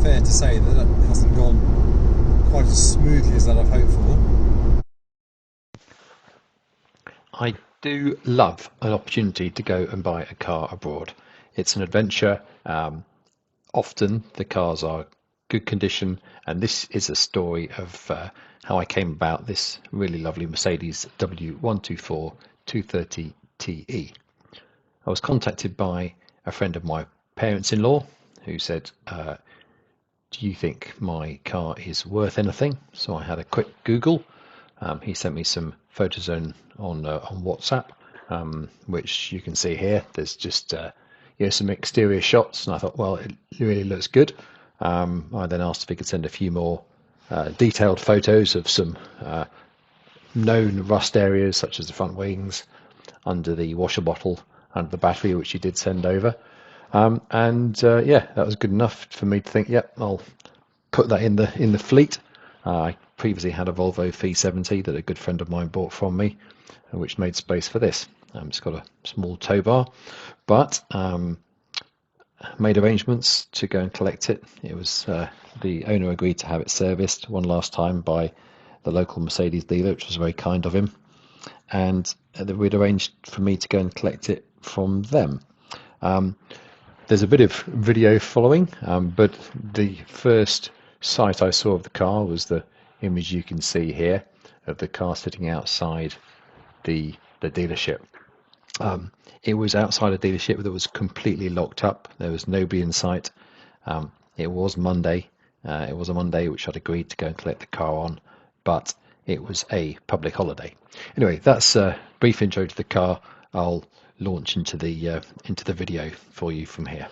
fair to say that that hasn't gone quite as smoothly as that I've hoped for. I do love an opportunity to go and buy a car abroad. It's an adventure. Often the cars are good condition, and this is a story of how I came about this really lovely Mercedes W124 230 TE. I was contacted by a friend of my parents-in-law who said, do you think my car is worth anything? So I had a quick Google. He sent me some photos on WhatsApp, which you can see here. There's just some exterior shots, and I thought, well, it really looks good. I then asked if he could send a few more detailed photos of some known rust areas, such as the front wings, under the washer bottle, under the battery, which he did send over. Yeah, that was good enough for me to think, yep, I'll put that in the fleet. I previously had a Volvo 370 that a good friend of mine bought from me, which made space for this. It's got a small tow bar, but made arrangements to go and collect it. It was the owner agreed to have it serviced one last time by the local Mercedes dealer, which was very kind of him, and we'd arranged for me to go and collect it from them. There's a bit of video following, but the first sight I saw of the car was the image you can see here of the car sitting outside the dealership. It was outside a dealership that was completely locked up. There was nobody in sight. It was Monday. It was a Monday which I'd agreed to go and collect the car on, but it was a public holiday. Anyway, that's a brief intro to the car. I'll launch into the video for you from here.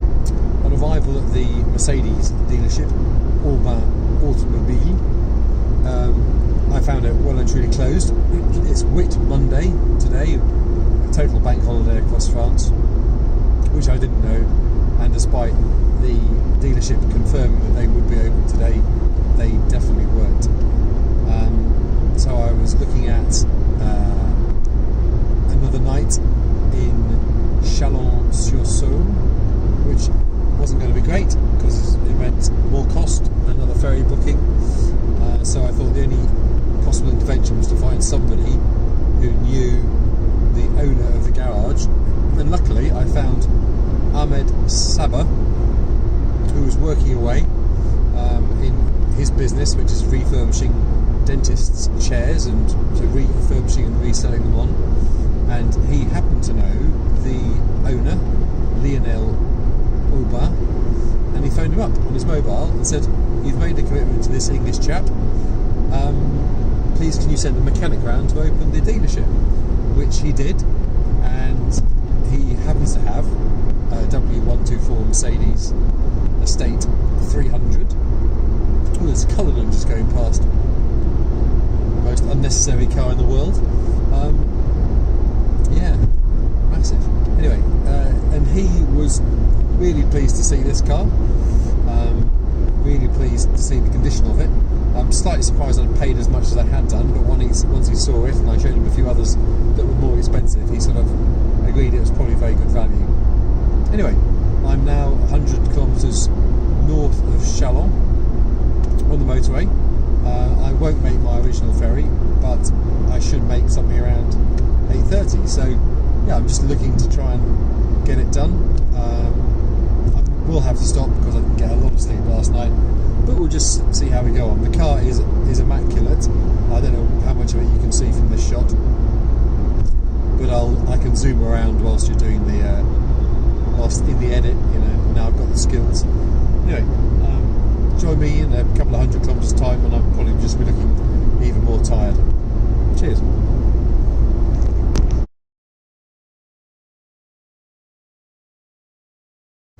On arrival at the Mercedes dealership, Aubin Automobile, I found it well and truly closed. It's Whit Monday today, a total bank holiday across France, which I didn't know, and despite the dealership confirming that they would be open today, they definitely weren't. So I was looking at another night in Chalon-sur-Saône, which wasn't going to be great because it meant more cost, another ferry booking. So I thought the only possible intervention was to find somebody who knew the owner of the garage, and luckily I found Ahmed Saba, who was working away in his business, which is refurbishing dentists' chairs and so refurbishing and reselling them on, and he happened to know the owner, Lionel Aubin, and he phoned him up on his mobile and said, "You've made a commitment to this English chap, please can you send a mechanic round to open the dealership?" Which he did, and he happens to have a W124 Mercedes Estate 300. Oh, there's a Cullinan just going past. The most unnecessary car in the world. Yeah, massive. Anyway, and he was really pleased to see this car. Really pleased to see the condition of it. I'm slightly surprised I'd paid as much as I had done, but once he saw it and I showed him a few others that were more expensive, he sort of agreed it was probably very good value. Anyway, I'm now 100 kilometres north of Chalon on the motorway. I won't make my original ferry, but I should make something around 8:30. So yeah, I'm just looking to try and get it done. I will have to stop because I didn't get a lot of sleep last night, but we'll just see how we go on. The car is immaculate. I don't know how much of it you can see from this shot, but I can zoom around whilst you're doing whilst in the edit. You know, now I've got the skills. Anyway, join me in a couple of 100 kilometres time, and I'll probably just be looking even more tired. Cheers.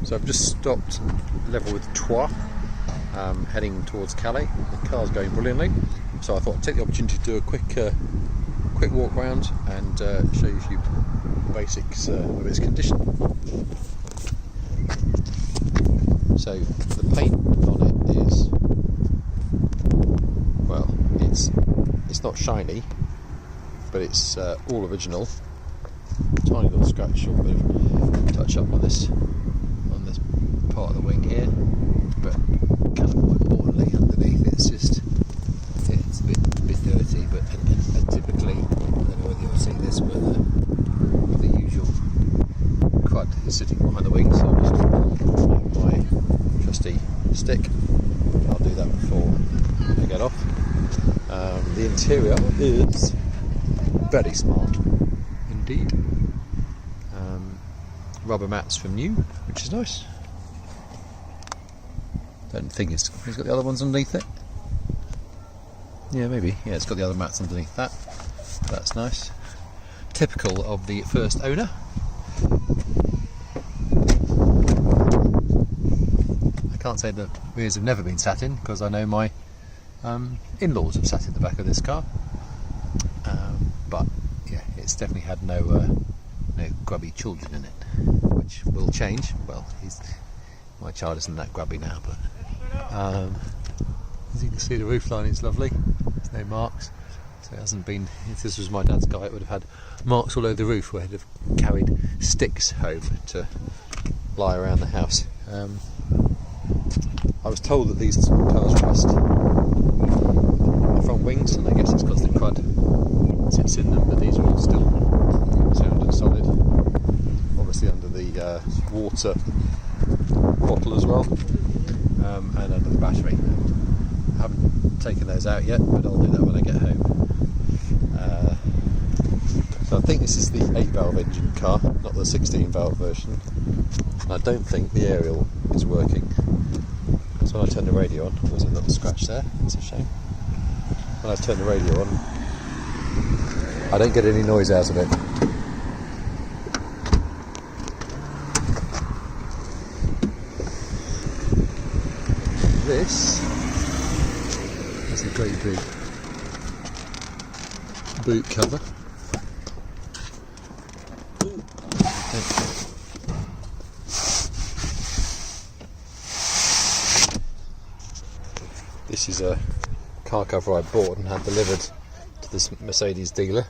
So I've just stopped level with Troyes, heading towards Calais. The car's going brilliantly, so I thought I'd take the opportunity to do a quick walk round and show you a few basics of its condition. So the paint on it is, well, it's not shiny, but it's all original. Tiny little scratch or bit of touch up on this part of the wing here, but kind of more importantly underneath it's just, it's a bit dirty, but and typically, I don't know whether you'll see this, but the usual crud is sitting behind the wing, so I'll just have my trusty stick. I'll do that before I get off. The interior is very smart indeed. Rubber mats from New, which is nice. Don't think it's got the other ones underneath it. Yeah, maybe. Yeah, it's got the other mats underneath that. That's nice. Typical of the first owner. I can't say the rears have never been sat in, because I know my in-laws have sat in the back of this car. But yeah, it's definitely had no grubby children in it, which will change. Well, my child isn't that grubby now, but as you can see, the roof line is lovely. There's no marks, so it hasn't been. If this was my dad's car, it would have had marks all over the roof where he'd have carried sticks home to lie around the house. I was told that these cars rust the front wings, and I guess it's because the crud sits in them, but these are all still sound and solid. Obviously under the water bottle as well, and under the battery. I haven't taken those out yet, but I'll do that when I get home. So I think this is the 8-valve engine car, not the 16-valve version. And I don't think the aerial is working. So when I turn the radio on, there's a little scratch there, it's a shame. When I turn the radio on, I don't get any noise out of it. This is a great big boot cover. This is a car cover I bought and had delivered to this Mercedes dealer,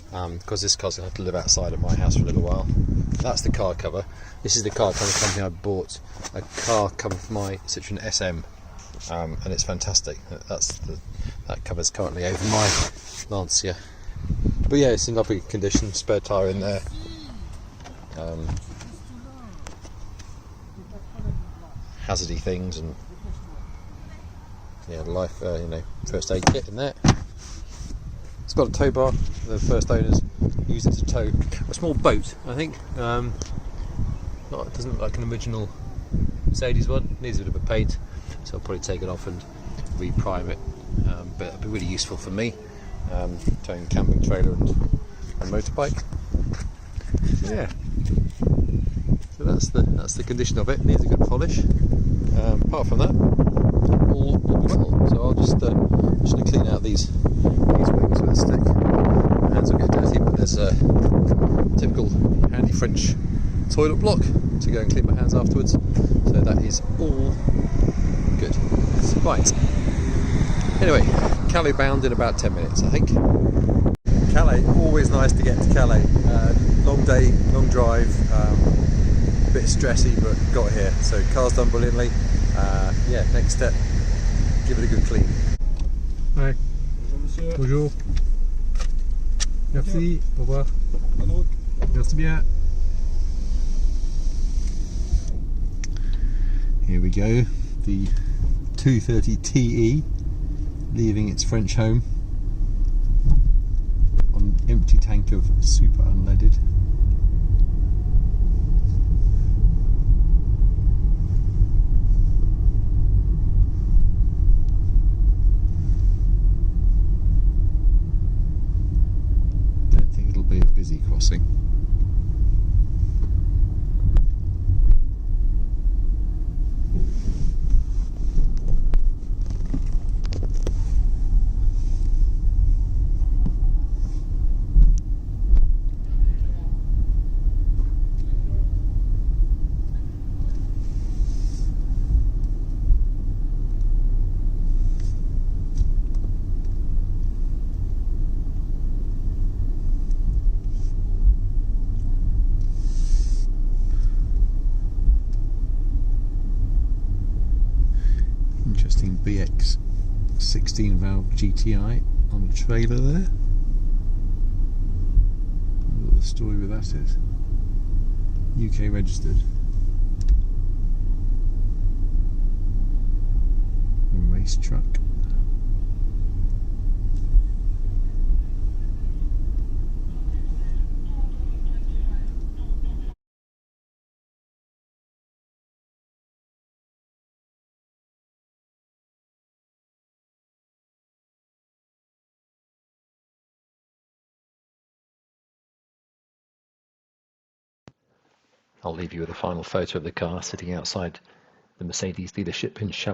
because this car's going to have to live outside of my house for a little while. That's the car cover. This is the car cover company I bought a car cover for my Citroen SM, and it's fantastic. That cover's currently over my Lancia. But yeah, it's in lovely condition. Spare tyre in there. Hazardy things and first aid kit in there. It's got a tow bar. The first owners used it to tow a small boat, I think. It doesn't look like an original Mercedes one. It needs a bit of a paint, so I'll probably take it off and re-prime it. But it'll be really useful for me, towing camping trailer and motorbike. So yeah. So that's the condition of it. It needs a good polish. Apart from that, all well. So I'll just going to clean out these wings with a stick. My hands will get dirty, but there's a typical handy French toilet block to go and clean my hands afterwards. So that is all good. Right. Anyway, Calais bound in about 10 minutes, I think. Calais, always nice to get to Calais. Long day, long drive, a bit stressy, but got here. So car's done brilliantly. Yeah, next step, give it a good clean. Ouais. Bonjour. Merci. Au revoir. Merci bien. Here we go. The 230 TE leaving its French home on an empty tank of super unleaded. Don't think it'll be a busy crossing. VX 16 valve GTI on a trailer there. I wonder what the story with that is. UK registered. A race truck. I'll leave you with a final photo of the car sitting outside the Mercedes dealership in Châlons.